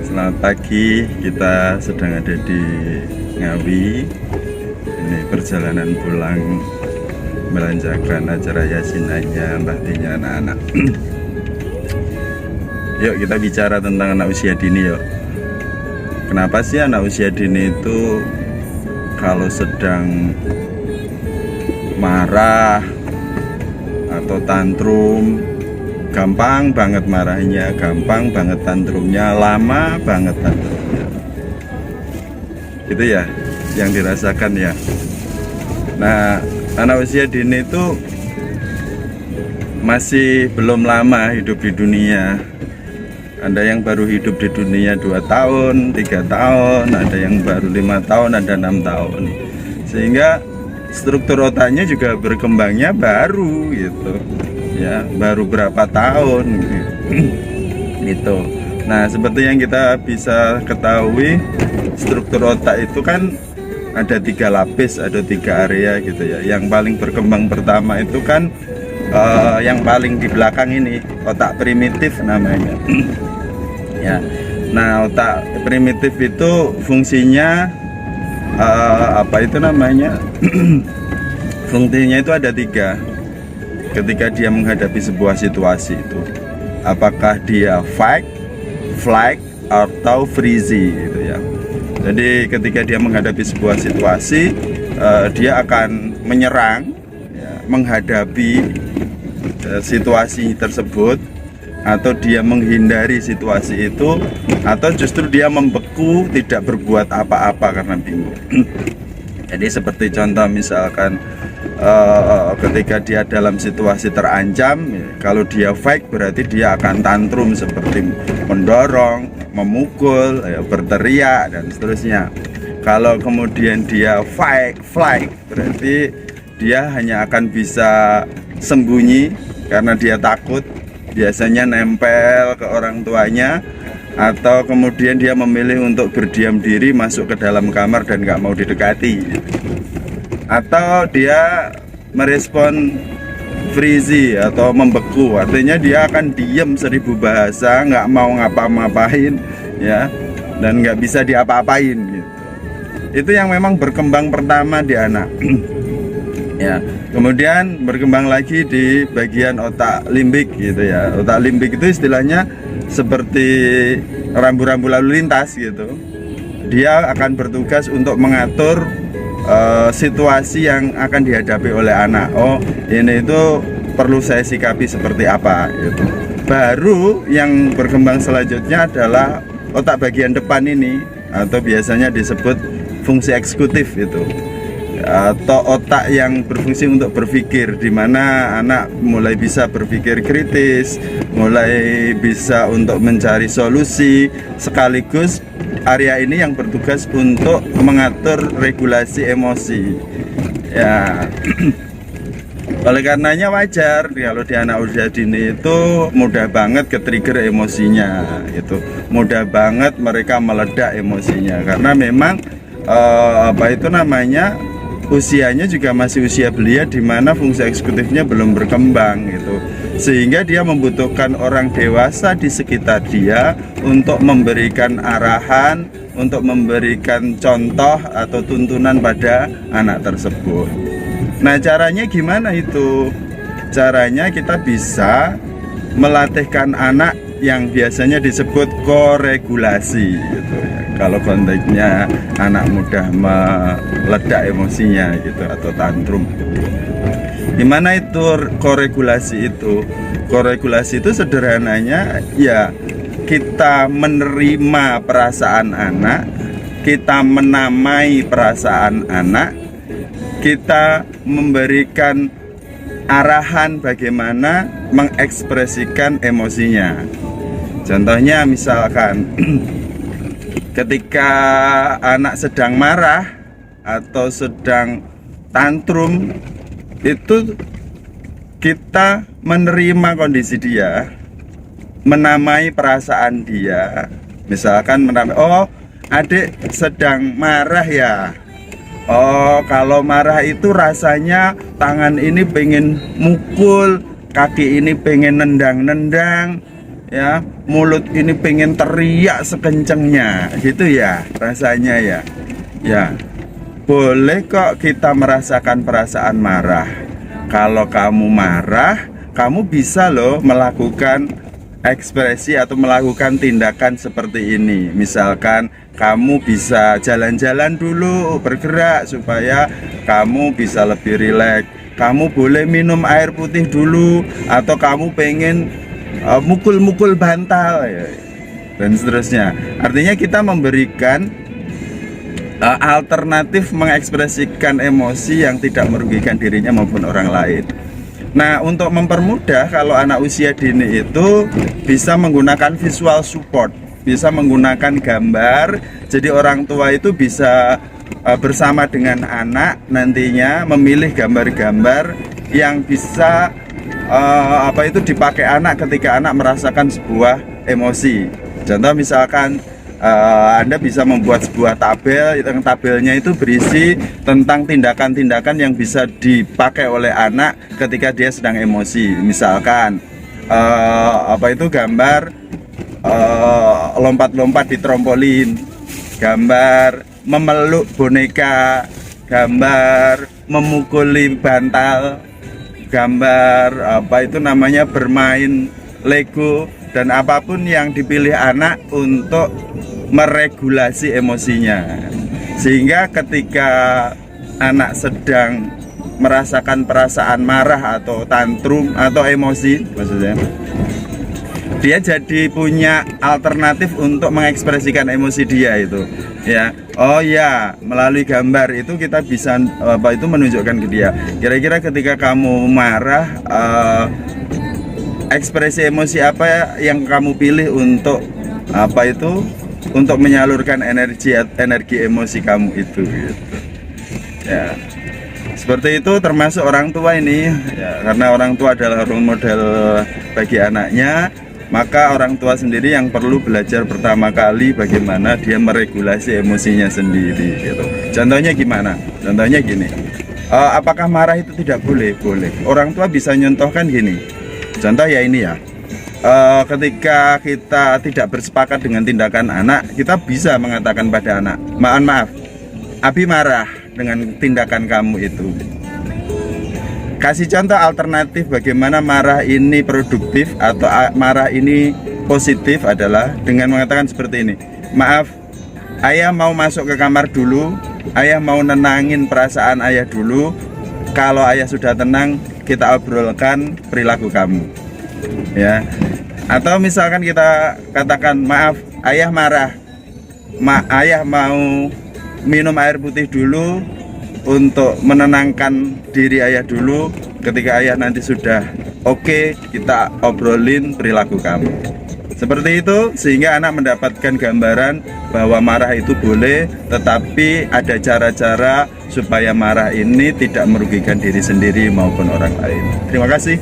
Selamat pagi, kita sedang ada di Ngawi. Ini perjalanan pulang melanjutkan acara yasinannya Mbah Tinya anak-anak. Yuk kita bicara tentang anak usia dini yuk. Kenapa sih anak usia dini itu kalau sedang marah atau tantrum, gampang banget marahnya, gampang banget tantrumnya, lama banget tantrumnya. Itu ya yang dirasakan ya. Nah, anak usia dini itu masih belum lama hidup di dunia. Ada yang baru hidup di dunia 2 tahun, 3 tahun, ada yang baru 5 tahun, ada 6 tahun. Sehingga struktur otaknya juga berkembangnya baru gitu. Ya, baru berapa tahun gitu. Nah, seperti yang kita bisa ketahui, struktur otak itu kan ada 3 lapis, ada 3 area gitu ya. Yang paling berkembang pertama itu kan yang paling di belakang ini, otak primitif namanya. Ya. Nah, otak primitif itu fungsinya apa itu namanya? Fungsinya itu ada 3. Ketika dia menghadapi sebuah situasi itu, apakah dia fight, flight, atau freeze gitu ya. Jadi ketika dia menghadapi sebuah situasi, dia akan menyerang ya, menghadapi situasi tersebut, atau dia menghindari situasi itu, atau justru dia membeku, tidak berbuat apa-apa karena bingung. Jadi seperti contoh misalkan ketika dia dalam situasi terancam, ya, kalau dia fight berarti dia akan tantrum seperti mendorong, memukul, ya, berteriak dan seterusnya. Kalau kemudian dia flight berarti dia hanya akan bisa sembunyi karena dia takut, biasanya nempel ke orang tuanya, atau kemudian dia memilih untuk berdiam diri, masuk ke dalam kamar dan nggak mau didekati. Atau dia merespon freeze atau membeku, artinya dia akan diem 1000 bahasa, nggak mau ngapa-ngapain ya, dan nggak bisa diapa-apain gitu. Itu yang memang berkembang pertama di anak. Ya, kemudian berkembang lagi di bagian otak limbik gitu ya. Otak limbik itu istilahnya seperti rambu-rambu lalu lintas gitu. Dia akan bertugas untuk mengatur situasi yang akan dihadapi oleh anak. Oh, ini itu perlu saya sikapi seperti apa gitu. Baru yang berkembang selanjutnya adalah otak bagian depan ini, atau biasanya disebut fungsi eksekutif itu, atau otak yang berfungsi untuk berpikir, di mana anak mulai bisa berpikir kritis, mulai bisa untuk mencari solusi, sekaligus area ini yang bertugas untuk mengatur regulasi emosi. Ya, oleh karenanya wajar kalau di anak usia dini itu mudah banget ke-trigger emosinya, itu mudah banget mereka meledak emosinya, karena memang apa itu namanya, usianya juga masih usia belia, di mana fungsi eksekutifnya belum berkembang gitu, sehingga dia membutuhkan orang dewasa di sekitar dia untuk memberikan arahan, untuk memberikan contoh atau tuntunan pada anak tersebut. Nah, caranya gimana itu? Caranya kita bisa melatihkan anak yang biasanya disebut koregulasi gitu ya. Kalau konteksnya anak mudah meledak emosinya gitu atau tantrum. Gimana itu koregulasi itu? Koregulasi itu sederhananya ya, kita menerima perasaan anak, kita menamai perasaan anak, kita memberikan arahan bagaimana mengekspresikan emosinya. Contohnya misalkan ketika anak sedang marah atau sedang tantrum, itu kita menerima kondisi dia, menamai perasaan dia. Misalkan menamai, oh adik sedang marah ya. Oh, kalau marah itu rasanya tangan ini pengen mukul, kaki ini pengen nendang-nendang, ya, mulut ini pengen teriak sekencengnya gitu ya rasanya ya. Ya, boleh kok kita merasakan perasaan marah. Kalau kamu marah, kamu bisa loh melakukan ekspresi atau melakukan tindakan seperti ini. Misalkan kamu bisa jalan-jalan dulu, bergerak supaya kamu bisa lebih rileks. Kamu boleh minum air putih dulu, atau kamu pengen mukul-mukul bantal ya, dan seterusnya. Artinya kita memberikan alternatif mengekspresikan emosi yang tidak merugikan dirinya maupun orang lain. Nah, untuk mempermudah, kalau anak usia dini itu bisa menggunakan visual support, bisa menggunakan gambar. Jadi orang tua itu bisa bersama dengan anak nantinya memilih gambar-gambar yang bisa dipakai anak ketika anak merasakan sebuah emosi. Contoh misalkan Anda bisa membuat sebuah tabel, yang tabelnya itu berisi tentang tindakan-tindakan yang bisa dipakai oleh anak ketika dia sedang emosi. Misalkan gambar lompat-lompat di trampolin, gambar memeluk boneka, gambar memukuli bantal, gambar bermain Lego, dan apapun yang dipilih anak untuk meregulasi emosinya. Sehingga ketika anak sedang merasakan perasaan marah atau tantrum atau emosi, maksudnya, dia jadi punya alternatif untuk mengekspresikan emosi dia itu. Ya, oh ya, melalui gambar itu kita bisa menunjukkan ke dia. Kira-kira ketika kamu marah, ekspresi emosi apa yang kamu pilih untuk untuk menyalurkan energi emosi kamu itu gitu. Ya, seperti itu. Termasuk orang tua ini ya, karena orang tua adalah role model bagi anaknya, maka orang tua sendiri yang perlu belajar pertama kali bagaimana dia meregulasi emosinya sendiri gitu. Contohnya gimana? Contohnya gini, apakah marah itu tidak boleh? Boleh. Orang tua bisa nyontohkan gini. Contoh ya ini ya, ketika kita tidak bersepakat dengan tindakan anak, kita bisa mengatakan pada anak, maaf, Abi marah dengan tindakan kamu itu. Kasih contoh alternatif bagaimana marah ini produktif atau marah ini positif adalah dengan mengatakan seperti ini, maaf, ayah mau masuk ke kamar dulu, ayah mau nenangin perasaan ayah dulu. Kalau ayah sudah tenang, kita obrolkan perilaku kamu, ya. Atau misalkan kita katakan, maaf, ayah marah, ayah mau minum air putih dulu untuk menenangkan diri ayah dulu. Ketika ayah nanti sudah oke, kita obrolin perilaku kamu. Seperti itu, sehingga anak mendapatkan gambaran bahwa marah itu boleh, tetapi ada cara-cara supaya marah ini tidak merugikan diri sendiri maupun orang lain. Terima kasih.